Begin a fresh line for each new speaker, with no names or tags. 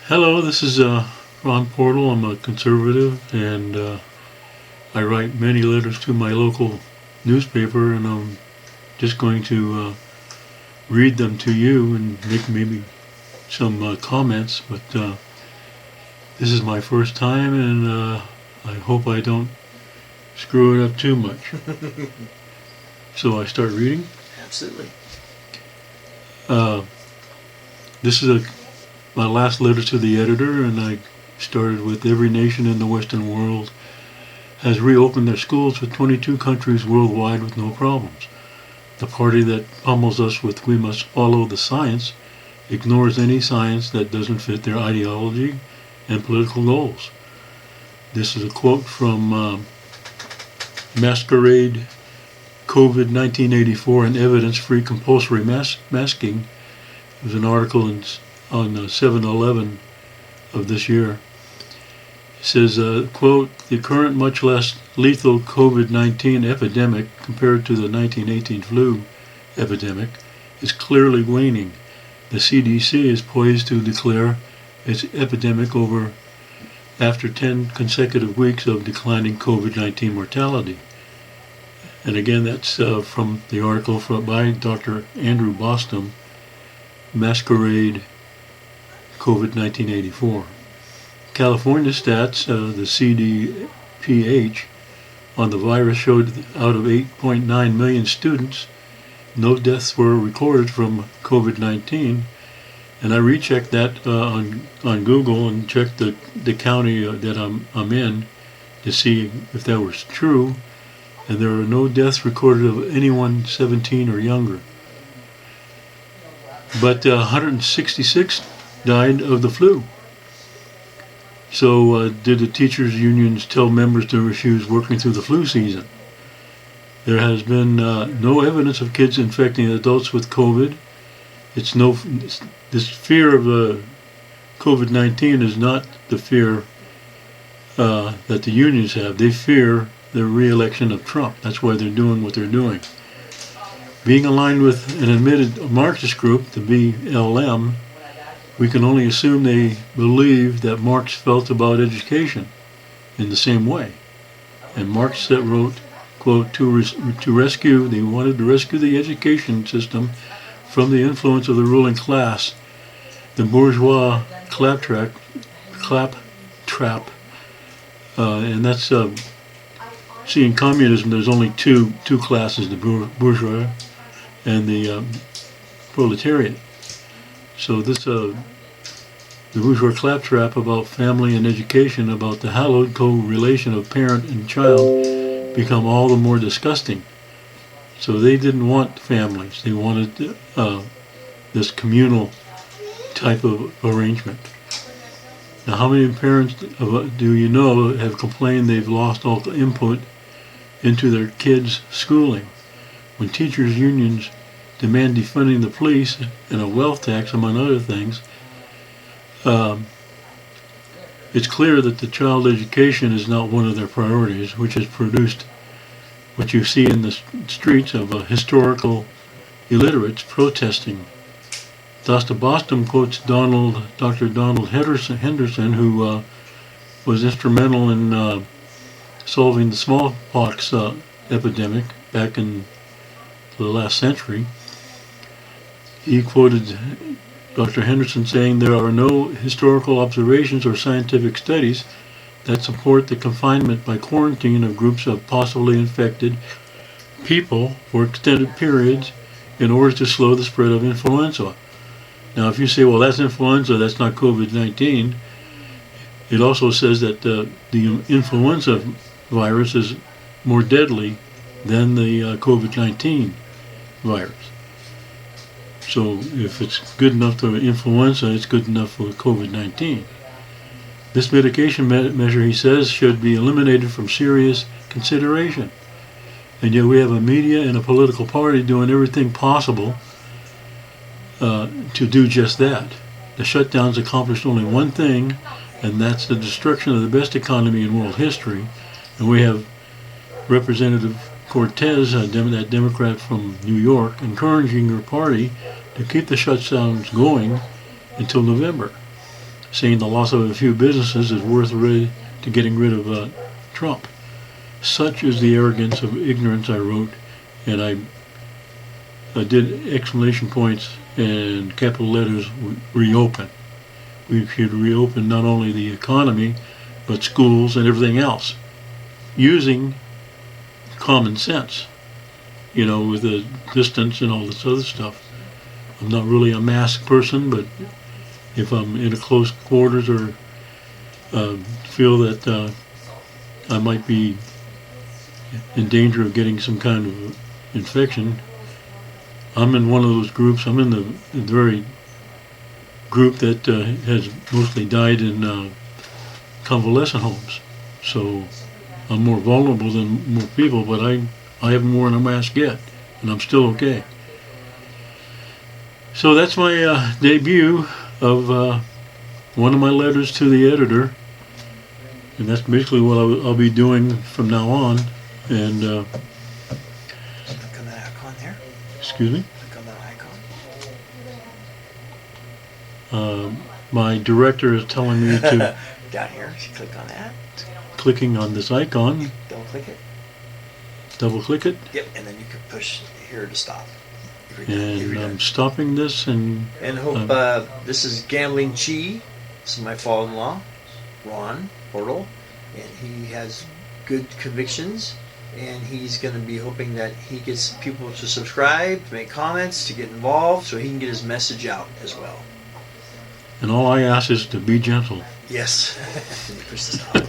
Hello, this is Ron Portal. I'm a conservative and I write many letters to my local newspaper, and I'm just going to read them to you and make maybe some comments. But this is my first time, and I hope I don't screw it up too much. So I start reading.
Absolutely.
This is my last letter to the editor, and I started with every nation in the Western world has reopened their schools with 22 countries worldwide with no problems. The party that pummels us with "we must follow the science" ignores any science that doesn't fit their ideology and political goals. This is a quote from Masquerade COVID 1984 and Evidence-Free Compulsory Masking. It was an article on 7/11 of this year. It says, quote, "The current much less lethal COVID-19 epidemic compared to the 1918 flu epidemic is clearly waning. The CDC is poised to declare its epidemic over after 10 consecutive weeks of declining COVID-19 mortality." And again, that's from the article by Dr. Andrew Bostom, Masquerade COVID 1984. California stats, the CDPH, on the virus showed out of 8.9 million students, no deaths were recorded from COVID-19. And I rechecked that on Google and checked the county that I'm in to see if that was true. And there are no deaths recorded of anyone 17 or younger. But 166 died of the flu. So did the teachers' unions tell members to refuse working through the flu season? There has been no evidence of kids infecting adults with COVID. This fear of COVID-19 is not the fear that the unions have. They fear the re-election of Trump. That's why they're doing what they're doing. Being aligned with an admitted Marxist group, the BLM, we can only assume they believe that Marx felt about education in the same way. And Marx wrote, quote, they wanted to rescue the education system from the influence of the ruling class, the bourgeois claptrap, and that's, see, in communism there's only two classes, the bourgeois and the proletariat. So this, the bourgeois claptrap about family and education, about the hallowed co-relation of parent and child, become all the more disgusting. So they didn't want families. They wanted this communal type of arrangement. Now, how many parents do you know have complained they've lost all input into their kids' schooling? When teachers' unions demand defunding the police and a wealth tax, among other things, it's clear that the child education is not one of their priorities, which has produced what you see in the streets of historical illiterates protesting. Dr. Bostom quotes Dr. Donald Henderson, who was instrumental in solving the smallpox epidemic back in the last century. He quoted Dr. Henderson saying, "There are no historical observations or scientific studies that support the confinement by quarantine of groups of possibly infected people for extended periods in order to slow the spread of influenza." Now, if you say, well, that's influenza, that's not COVID-19, it also says that the influenza virus is more deadly than the COVID-19 virus. So if it's good enough for influenza, it's good enough for COVID-19. This mitigation measure, he says, should be eliminated from serious consideration. And yet we have a media and a political party doing everything possible to do just that. The shutdowns accomplished only one thing, and that's the destruction of the best economy in world history. And we have Representative Cortez, that Democrat from New York, encouraging her party to keep the shutdowns going until November. saying the loss of a few businesses is worth to getting rid of Trump. Such is the arrogance of ignorance, I wrote, and I did exclamation points and capital letters, reopen. We should reopen not only the economy, but schools and everything else, using common sense, with the distance and all this other stuff. I'm not really a mask person, but if I'm in a close quarters or feel that I might be in danger of getting some kind of infection, I'm in one of those groups. I'm in the very group that has mostly died in convalescent homes. So I'm more vulnerable than more people, but I haven't worn a mask yet, and I'm still okay. So that's my debut of one of my letters to the editor, and that's basically what I'll be doing from now on. And
click on that icon there.
excuse me.
Click on that icon.
My director is telling me to
Down here, you click on that.
clicking on this icon,
Double click it.
double click it,
Yep, and then you can push here to stop.
and I'm stopping this. And
hope this is Gambling Chi. This is my father-in-law, Ron Portal, and he has good convictions. And he's going to be hoping that he gets people to subscribe, to make comments, to get involved, so he can get his message out as well.
all I ask is to be gentle.
Yes. Push the stop.